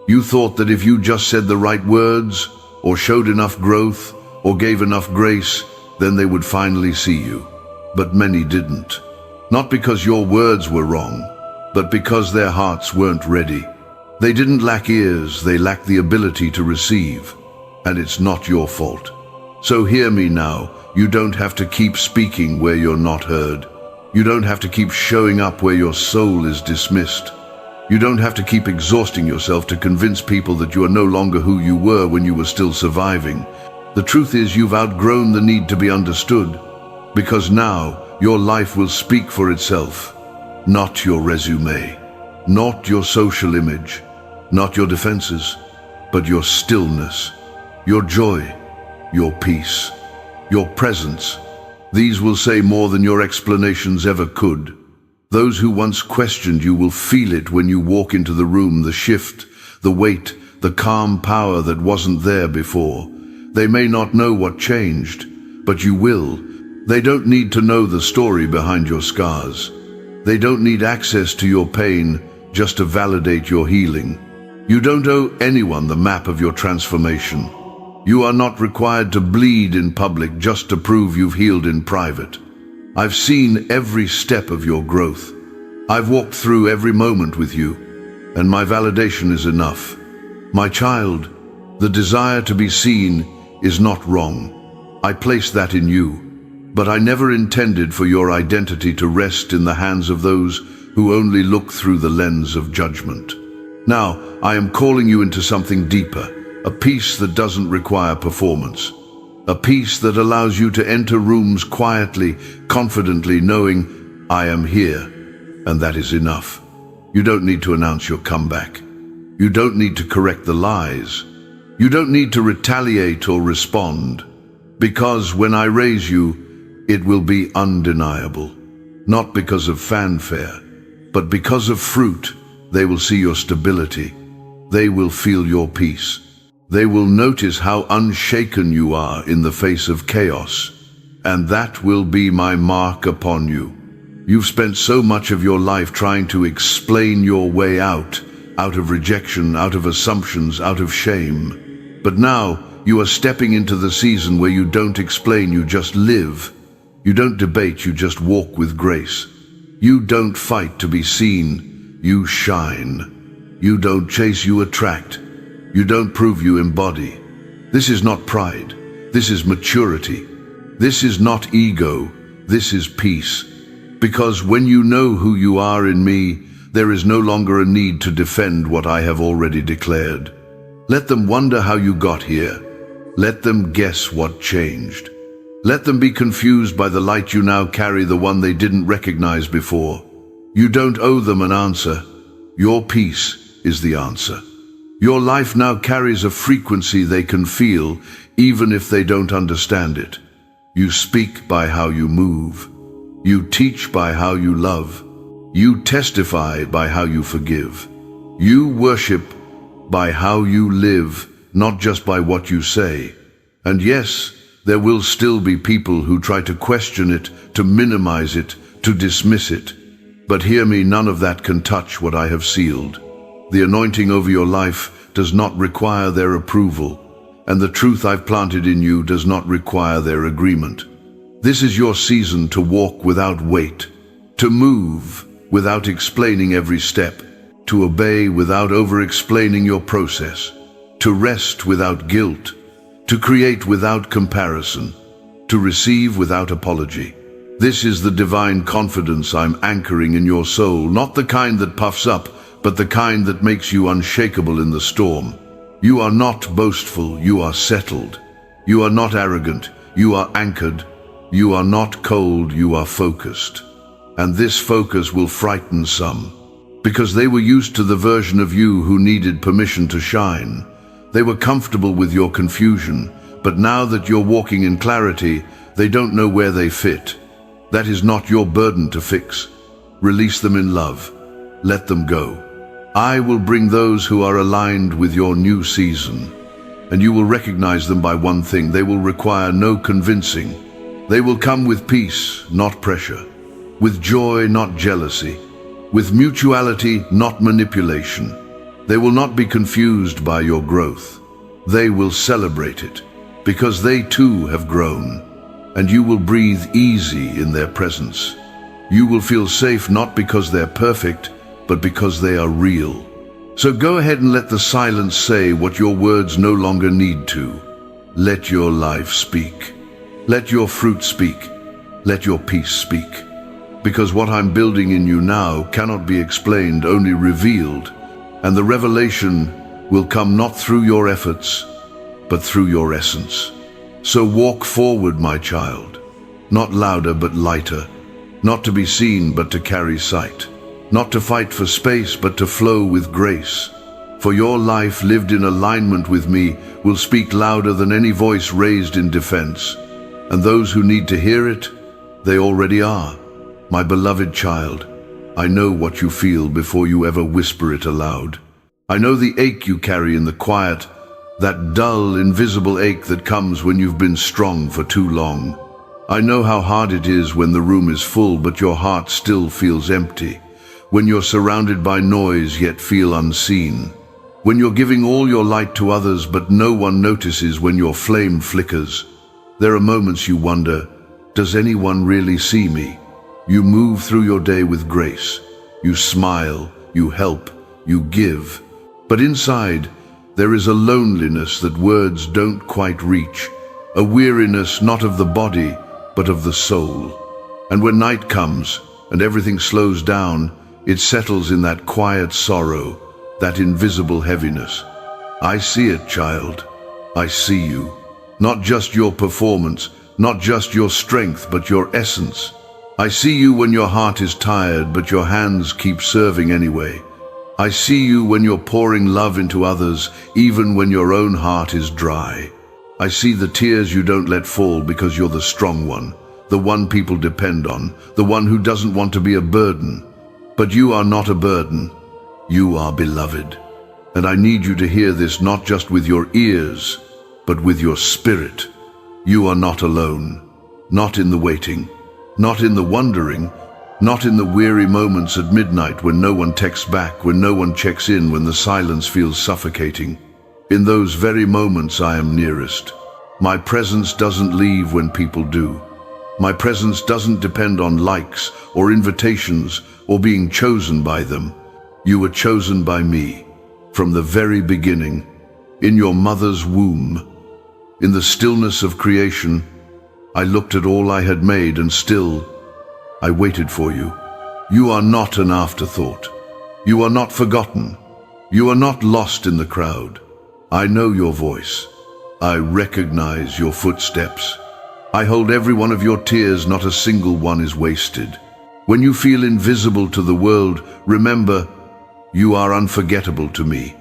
You thought that if you just said the right words, or showed enough growth, or gave enough grace, then they would finally see you. But many didn't. Not because your words were wrong, but because their hearts weren't ready. They didn't lack ears, they lacked the ability to receive. And it's not your fault. So hear me now, you don't have to keep speaking where you're not heard. You don't have to keep showing up where your soul is dismissed. You don't have to keep exhausting yourself to convince people that you are no longer who you were when you were still surviving. The truth is you've outgrown the need to be understood, because now your life will speak for itself. Not your resume, not your social image, not your defenses, but your stillness, your joy, your peace, your presence. These will say more than your explanations ever could. Those who once questioned you will feel it when you walk into the room, the shift, the weight, the calm power that wasn't there before. They may not know what changed, but you will. They don't need to know the story behind your scars. They don't need access to your pain just to validate your healing. You don't owe anyone the map of your transformation. You are not required to bleed in public just to prove you've healed in private. I've seen every step of your growth. I've walked through every moment with you, and my validation is enough. My child, the desire to be seen is not wrong. I placed that in you, but I never intended for your identity to rest in the hands of those who only look through the lens of judgment. Now, I am calling you into something deeper, a peace that doesn't require performance. A peace that allows you to enter rooms quietly, confidently, knowing, I am here, and that is enough. You don't need to announce your comeback. You don't need to correct the lies. You don't need to retaliate or respond, because when I raise you, it will be undeniable. Not because of fanfare, but because of fruit. They will see your stability. They will feel your peace. They will notice how unshaken you are in the face of chaos, and that will be my mark upon you. You've spent so much of your life trying to explain your way out of rejection, out of assumptions, out of shame. But now you are stepping into the season where you don't explain, you just live. You don't debate, you just walk with grace. You don't fight to be seen, you shine. You don't chase, you attract. You don't prove, you embody. This is not pride. This is maturity. This is not ego. This is peace. Because when you know who you are in me, there is no longer a need to defend what I have already declared. Let them wonder how you got here. Let them guess what changed. Let them be confused by the light you now carry, the one they didn't recognize before. You don't owe them an answer. Your peace is the answer. Your life now carries a frequency they can feel, even if they don't understand it. You speak by how you move. You teach by how you love. You testify by how you forgive. You worship by how you live, not just by what you say. And yes, there will still be people who try to question it, to minimize it, to dismiss it. But hear me, none of that can touch what I have sealed. The anointing over your life does not require their approval, and the truth I've planted in you does not require their agreement. This is your season to walk without weight, to move without explaining every step, to obey without over-explaining your process, to rest without guilt, to create without comparison, to receive without apology. This is the divine confidence I'm anchoring in your soul, not the kind that puffs up, but the kind that makes you unshakable in the storm. You are not boastful, you are settled. You are not arrogant, you are anchored. You are not cold, you are focused. And this focus will frighten some, because they were used to the version of you who needed permission to shine. They were comfortable with your confusion, but now that you're walking in clarity, they don't know where they fit. That is not your burden to fix. Release them in love. Let them go. I will bring those who are aligned with your new season, and you will recognize them by one thing: they will require no convincing. They will come with peace, not pressure, with joy, not jealousy, with mutuality, not manipulation. They will not be confused by your growth. They will celebrate it, because they too have grown, and you will breathe easy in their presence. You will feel safe not because they're perfect, but because they are real. So go ahead and let the silence say what your words no longer need to. Let your life speak. Let your fruit speak. Let your peace speak. Because what I'm building in you now cannot be explained, only revealed. And the revelation will come not through your efforts, but through your essence. So walk forward, my child. Not louder, but lighter. not to be seen but to carry sight, not to fight for space but to flow with grace. For your life lived in alignment with me will speak louder than any voice raised in defense. And those who need to hear it, they already are. My beloved child, I know what you feel before you ever whisper it aloud. I know the ache you carry in the quiet, that dull, invisible ache that comes when you've been strong for too long. I know how hard it is when the room is full but your heart still feels empty, when you're surrounded by noise yet feel unseen, when you're giving all your light to others but no one notices when your flame flickers. There are moments you wonder, does anyone really see me? You move through your day with grace. You smile, you help, you give. But inside, there is a loneliness that words don't quite reach, a weariness not of the body, but of the soul. And when night comes and everything slows down, it settles in that quiet sorrow, that invisible heaviness. I see it, child. I see you. Not just your performance, not just your strength, but your essence. I see you when your heart is tired, but your hands keep serving anyway. I see you when you're pouring love into others, even when your own heart is dry. I see the tears you don't let fall because you're the strong one, the one people depend on, the one who doesn't want to be a burden. But you are not a burden. You are beloved. And I need you to hear this not just with your ears, but with your spirit. You are not alone, not in the waiting, not in the wondering, not in the weary moments at midnight when no one texts back, when no one checks in, when the silence feels suffocating. In those very moments I am nearest. My presence doesn't leave when people do. My presence doesn't depend on likes or invitations or being chosen by them. You were chosen by me from the very beginning, in your mother's womb. In the stillness of creation, I looked at all I had made and still, I waited for you. You are not an afterthought. You are not forgotten. You are not lost in the crowd. I know your voice. I recognize your footsteps. I hold every one of your tears, not a single one is wasted. When you feel invisible to the world, remember, you are unforgettable to me.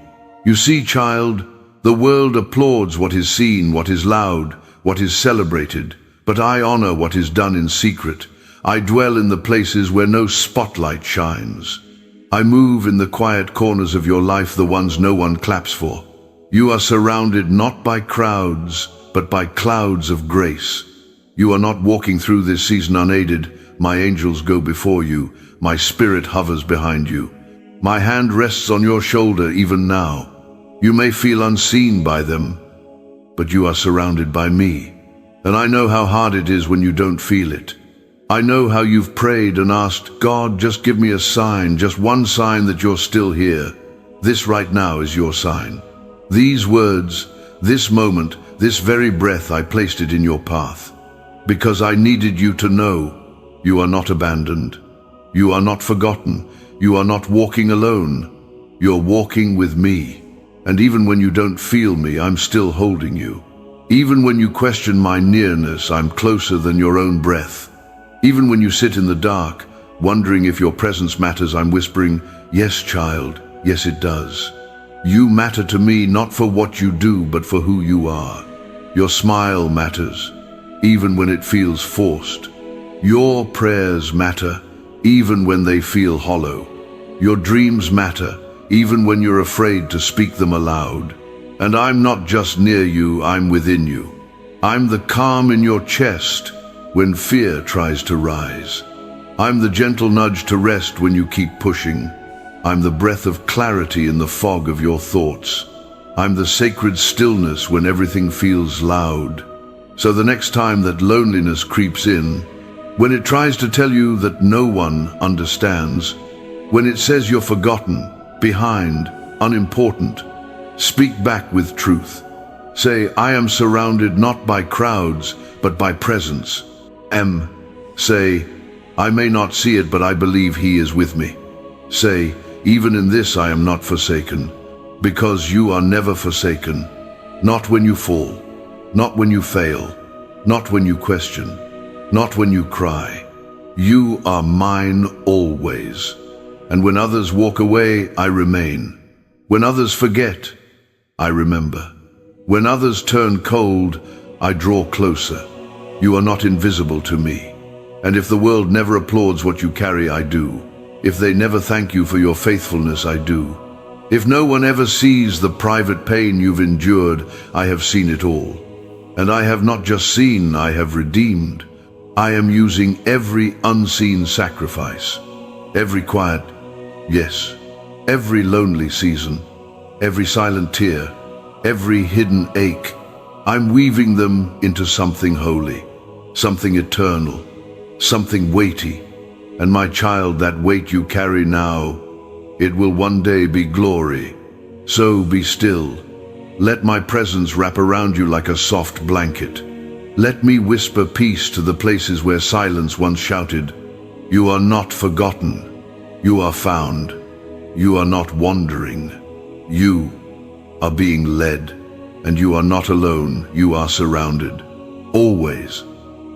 You see, child, the world applauds what is seen, what is loud, what is celebrated, but I honor what is done in secret. I dwell in the places where no spotlight shines. I move in the quiet corners of your life, the ones no one claps for. You are surrounded not by crowds, but by clouds of grace. You are not walking through this season unaided. My angels go before you. My spirit hovers behind you. My hand rests on your shoulder even now. You may feel unseen by them, but you are surrounded by me. And I know how hard it is when you don't feel it. I know how you've prayed and asked, God, just give me a sign, just one sign that you're still here. This right now is your sign. These words, this moment, this very breath, I placed it in your path. Because I needed you to know you are not abandoned. You are not forgotten. You are not walking alone. You're walking with me. And even when you don't feel me, I'm still holding you. Even when you question my nearness, I'm closer than your own breath. Even when you sit in the dark, wondering if your presence matters, I'm whispering, yes, child, yes, it does. You matter to me not for what you do, but for who you are. Your smile matters, even when it feels forced. Your prayers matter, even when they feel hollow. Your dreams matter, even when you're afraid to speak them aloud. And I'm not just near you, I'm within you. I'm the calm in your chest when fear tries to rise. I'm the gentle nudge to rest when you keep pushing. I'm the breath of clarity in the fog of your thoughts. I'm the sacred stillness when everything feels loud. So the next time that loneliness creeps in, when it tries to tell you that no one understands, when it says you're forgotten, behind, unimportant, speak back with truth. Say, I am surrounded not by crowds, but by presence. Say, I may not see it, but I believe He is with me. Say, even in this I am not forsaken, because you are never forsaken. Not when you fall, not when you fail, not when you question, not when you cry. You are mine always. And when others walk away, I remain. When others forget, I remember. When others turn cold, I draw closer. You are not invisible to me. And if the world never applauds what you carry, I do. If they never thank you for your faithfulness, I do. If no one ever sees the private pain you've endured, I have seen it all. And I have not just seen, I have redeemed. I am using every unseen sacrifice, every quiet, yes, every lonely season, every silent tear, every hidden ache. I'm weaving them into something holy, something eternal, something weighty. And my child, that weight you carry now, it will one day be glory. So be still. Let my presence wrap around you like a soft blanket. Let me whisper peace to the places where silence once shouted. You are not forgotten. You are found. You are not wandering. You are being led. And you are not alone. You are surrounded. Always.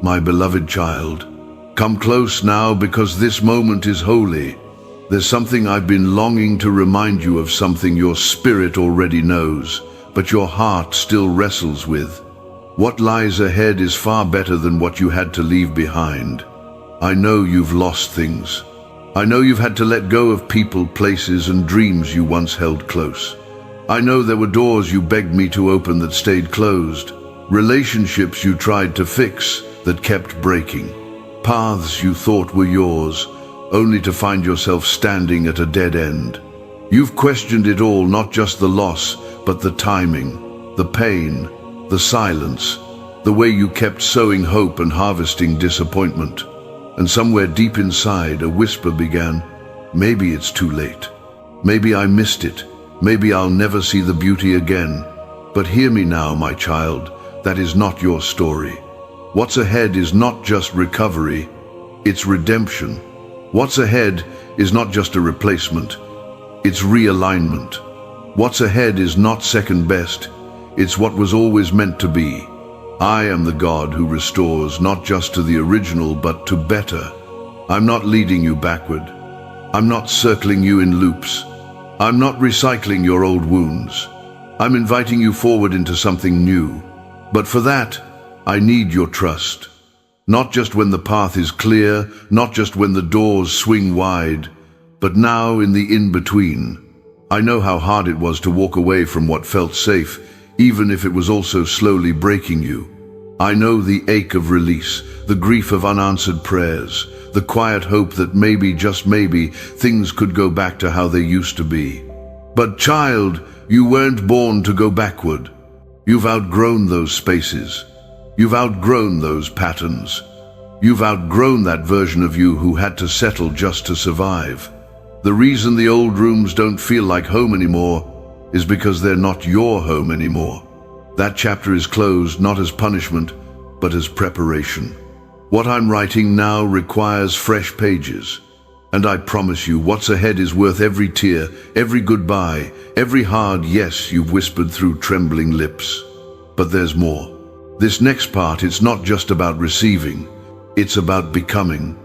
My beloved child, come close now, because this moment is holy. There's something I've been longing to remind you of, something your spirit already knows, but your heart still wrestles with. What lies ahead is far better than what you had to leave behind. I know you've lost things. I know you've had to let go of people, places, and dreams you once held close. I know there were doors you begged me to open that stayed closed, relationships you tried to fix that kept breaking, paths you thought were yours, only to find yourself standing at a dead end. You've questioned it all, not just the loss, but the timing, the pain, the silence, the way you kept sowing hope and harvesting disappointment. And somewhere deep inside, a whisper began, maybe it's too late. Maybe I missed it. Maybe I'll never see the beauty again. But hear me now, my child, that is not your story. What's ahead is not just recovery, it's redemption. What's ahead is not just a replacement, it's realignment. What's ahead is not second best, it's what was always meant to be. I am the God who restores, not just to the original, but to better. I'm not leading you backward. I'm not circling you in loops. I'm not recycling your old wounds. I'm inviting you forward into something new. But for that, I need your trust. Not just when the path is clear, not just when the doors swing wide, but now in the in-between. I know how hard it was to walk away from what felt safe, even if it was also slowly breaking you. I know the ache of release, the grief of unanswered prayers, the quiet hope that maybe, just maybe, things could go back to how they used to be. But child, you weren't born to go backward. You've outgrown those spaces. You've outgrown those patterns. You've outgrown that version of you who had to settle just to survive. The reason the old rooms don't feel like home anymore is because they're not your home anymore. That chapter is closed not as punishment, but as preparation. What I'm writing now requires fresh pages. And I promise you, what's ahead is worth every tear, every goodbye, every hard yes you've whispered through trembling lips. But there's more. This next part, it's not just about receiving, it's about becoming.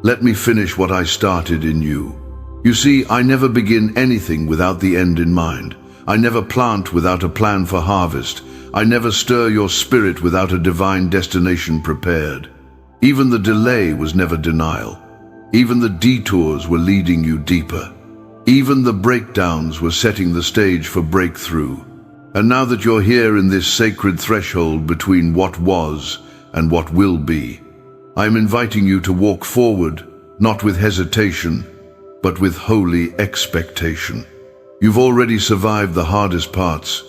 Let me finish what I started in you. You see, I never begin anything without the end in mind. I never plant without a plan for harvest. I never stir your spirit without a divine destination prepared. Even the delay was never denial. Even the detours were leading you deeper. Even the breakdowns were setting the stage for breakthrough. And now that you're here in this sacred threshold between what was and what will be, I'm inviting you to walk forward, not with hesitation, but with holy expectation. You've already survived the hardest parts.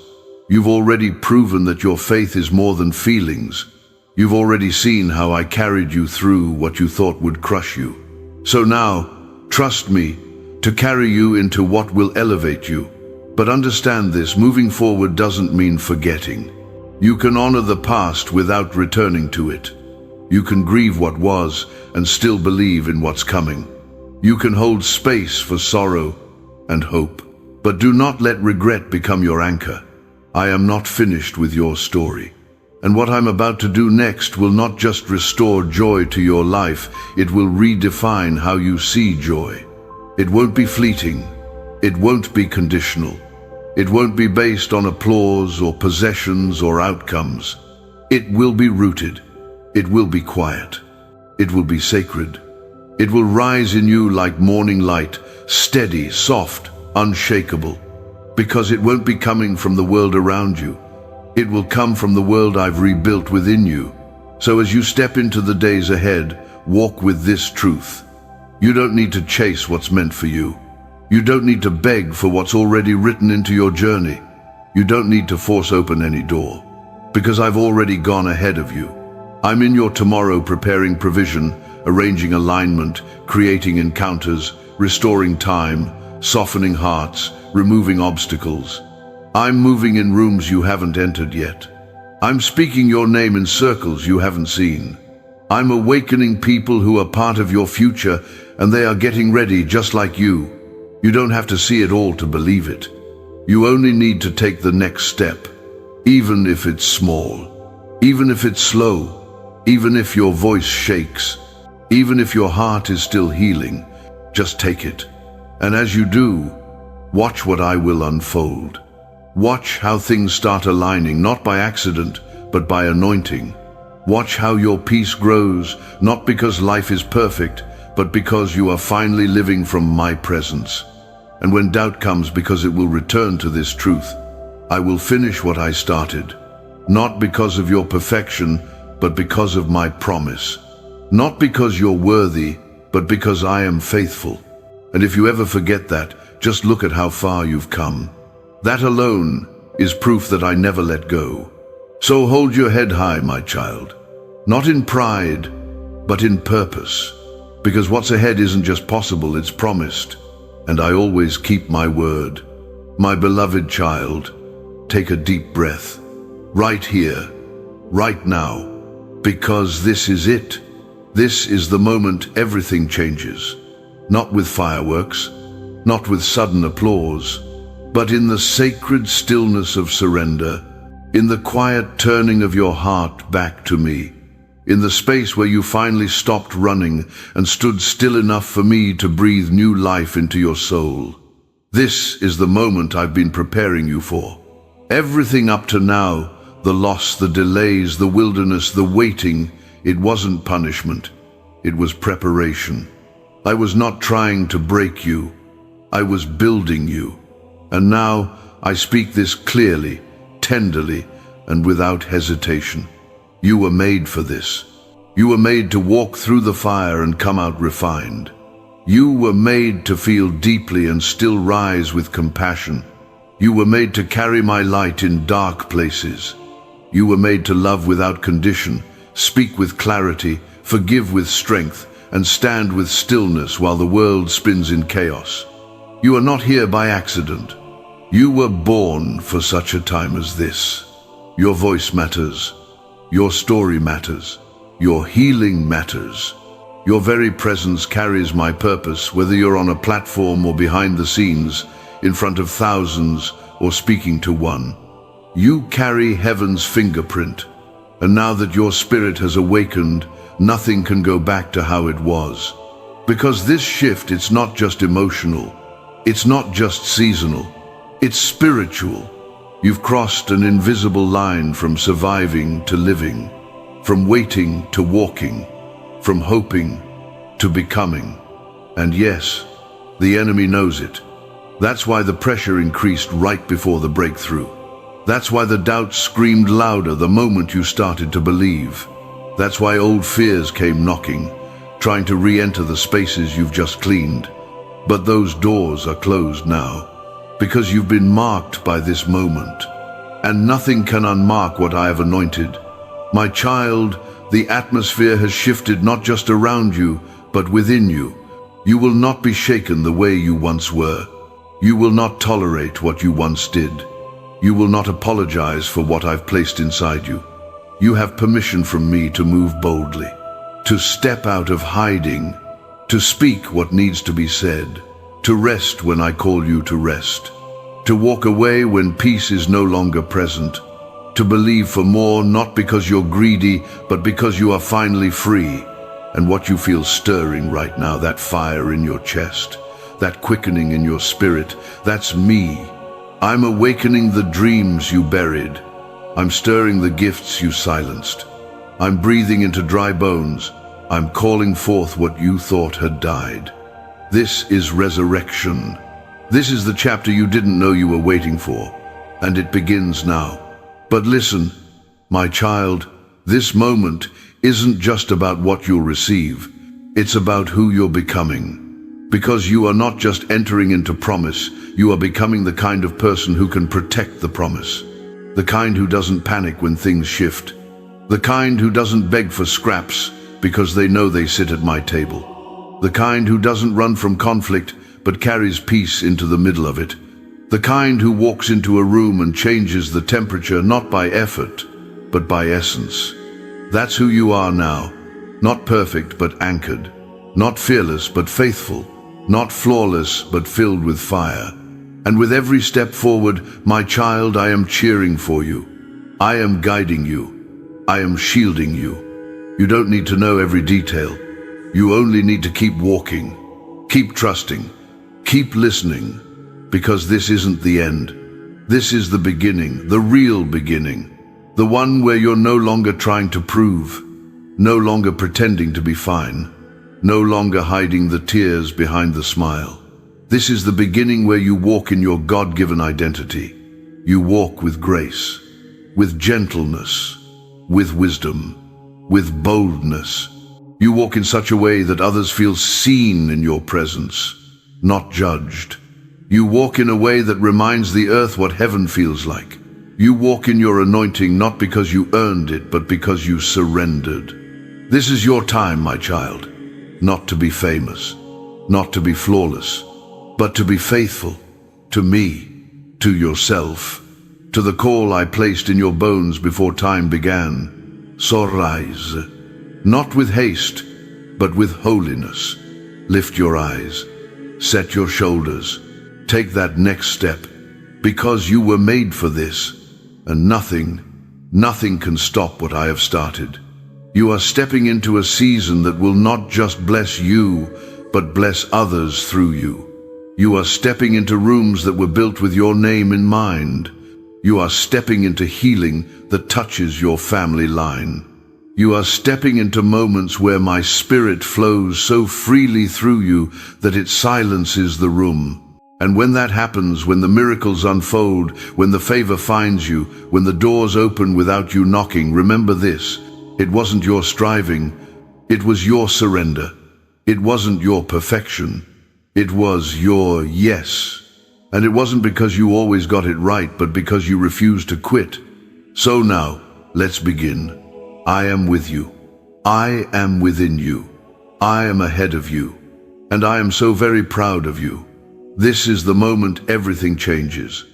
You've already proven that your faith is more than feelings. You've already seen how I carried you through what you thought would crush you. So now, trust me to carry you into what will elevate you. But understand this, moving forward doesn't mean forgetting. You can honor the past without returning to it. You can grieve what was and still believe in what's coming. You can hold space for sorrow and hope. But do not let regret become your anchor. I am not finished with your story. And what I'm about to do next will not just restore joy to your life, it will redefine how you see joy. It won't be fleeting. It won't be conditional. It won't be based on applause or possessions or outcomes. It will be rooted. It will be quiet. It will be sacred. It will rise in you like morning light, steady, soft, unshakable. Because it won't be coming from the world around you. It will come from the world I've rebuilt within you. So as you step into the days ahead, walk with this truth. You don't need to chase what's meant for you. You don't need to beg for what's already written into your journey. You don't need to force open any door, because I've already gone ahead of you. I'm in your tomorrow, preparing provision, arranging alignment, creating encounters, restoring time, softening hearts, removing obstacles. I'm moving in rooms you haven't entered yet. I'm speaking your name in circles you haven't seen. I'm awakening people who are part of your future, and they are getting ready just like you. You don't have to see it all to believe it. You only need to take the next step, even if it's small, even if it's slow, even if your voice shakes, even if your heart is still healing. Just take it. And as you do, watch what I will unfold. Watch how things start aligning, not by accident, but by anointing. Watch how your peace grows, not because life is perfect, but because you are finally living from my presence. And when doubt comes, because it will return to this truth, I will finish what I started, not because of your perfection, but because of my promise. Not because you're worthy, but because I am faithful. And if you ever forget that, just look at how far you've come. That alone is proof that I never let go. So hold your head high, my child. Not in pride, but in purpose. Because what's ahead isn't just possible, it's promised. And I always keep my word. My beloved child, take a deep breath. Right here, right now. Because this is it. This is the moment everything changes. Not with fireworks, not with sudden applause, but in the sacred stillness of surrender, in the quiet turning of your heart back to me, in the space where you finally stopped running and stood still enough for me to breathe new life into your soul. This is the moment I've been preparing you for. Everything up to now, the loss, the delays, the wilderness, the waiting, it wasn't punishment. It was preparation. I was not trying to break you. I was building you. And now I speak this clearly, tenderly, and without hesitation. You were made for this. You were made to walk through the fire and come out refined. You were made to feel deeply and still rise with compassion. You were made to carry my light in dark places. You were made to love without condition, speak with clarity, forgive with strength, and stand with stillness while the world spins in chaos. You are not here by accident. You were born for such a time as this. Your voice matters. Your story matters. Your healing matters. Your very presence carries my purpose, whether you're on a platform or behind the scenes, in front of thousands or speaking to one. You carry heaven's fingerprint. And now that your spirit has awakened, nothing can go back to how it was. Because this shift, it's not just emotional. It's not just seasonal. It's spiritual. You've crossed an invisible line from surviving to living, from waiting to walking, from hoping to becoming. And yes, the enemy knows it. That's why the pressure increased right before the breakthrough. That's why the doubts screamed louder the moment you started to believe. That's why old fears came knocking, trying to re-enter the spaces you've just cleaned. But those doors are closed now, because you've been marked by this moment. And nothing can unmark what I have anointed. My child, the atmosphere has shifted not just around you, but within you. You will not be shaken the way you once were. You will not tolerate what you once did. You will not apologize for what I've placed inside you. You have permission from me to move boldly, to step out of hiding, to speak what needs to be said, to rest when I call you to rest, to walk away when peace is no longer present. to believe for more, not because you're greedy, but because you are finally free. And what you feel stirring right now, that fire in your chest, that quickening in your spirit, that's me. I'm awakening the dreams you buried. I'm stirring the gifts you silenced. I'm breathing into dry bones. I'm calling forth what you thought had died. This is resurrection. This is the chapter you didn't know you were waiting for, and it begins now. But listen, my child, this moment isn't just about what you'll receive. It's about who you're becoming. Because you are not just entering into promise, you are becoming the kind of person who can protect the promise. The kind who doesn't panic when things shift. The kind who doesn't beg for scraps because they know they sit at my table. The kind who doesn't run from conflict but carries peace into the middle of it. The kind who walks into a room and changes the temperature not by effort, but by essence. That's who you are now. Not perfect but anchored. Not fearless but faithful. Not flawless but filled with fire. And with every step forward, my child, I am cheering for you. I am guiding you. I am shielding you. You don't need to know every detail. You only need to keep walking. Keep trusting. Keep listening. Because this isn't the end. This is the beginning, the real beginning. The one where you're no longer trying to prove, no longer pretending to be fine, no longer hiding the tears behind the smile. This is the beginning where you walk in your God-given identity. You walk with grace, with gentleness, with wisdom, with boldness. You walk in such a way that others feel seen in your presence, not judged. You walk in a way that reminds the earth what heaven feels like. You walk in your anointing not because you earned it, but because you surrendered. This is your time, my child, not to be famous, not to be flawless, but to be faithful to me, to yourself, to the call I placed in your bones before time began. So rise, not with haste, but with holiness. Lift your eyes, set your shoulders, take that next step, because you were made for this, and nothing can stop what I have started. You are stepping into a season that will not just bless you, but bless others through you. You are stepping into rooms that were built with your name in mind. You are stepping into healing that touches your family line. You are stepping into moments where my spirit flows so freely through you that it silences the room. And when that happens, when the miracles unfold, when the favor finds you, when the doors open without you knocking, remember this: it wasn't your striving, it was your surrender. It wasn't your perfection, it was your yes. And it wasn't because you always got it right, but because you refused to quit. So now, let's begin. I am with you. I am within you. I am ahead of you. And I am so very proud of you. This is the moment everything changes.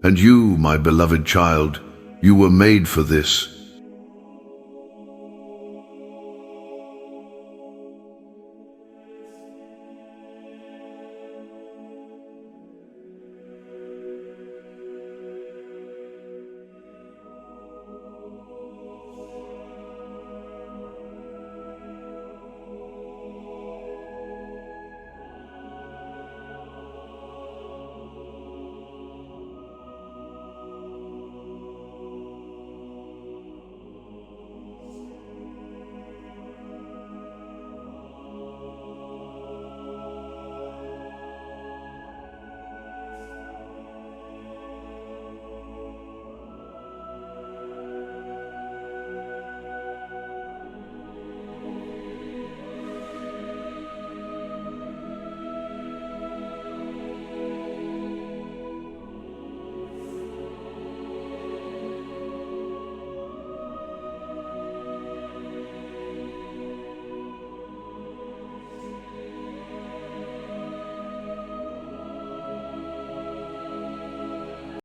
And you, my beloved child, you were made for this.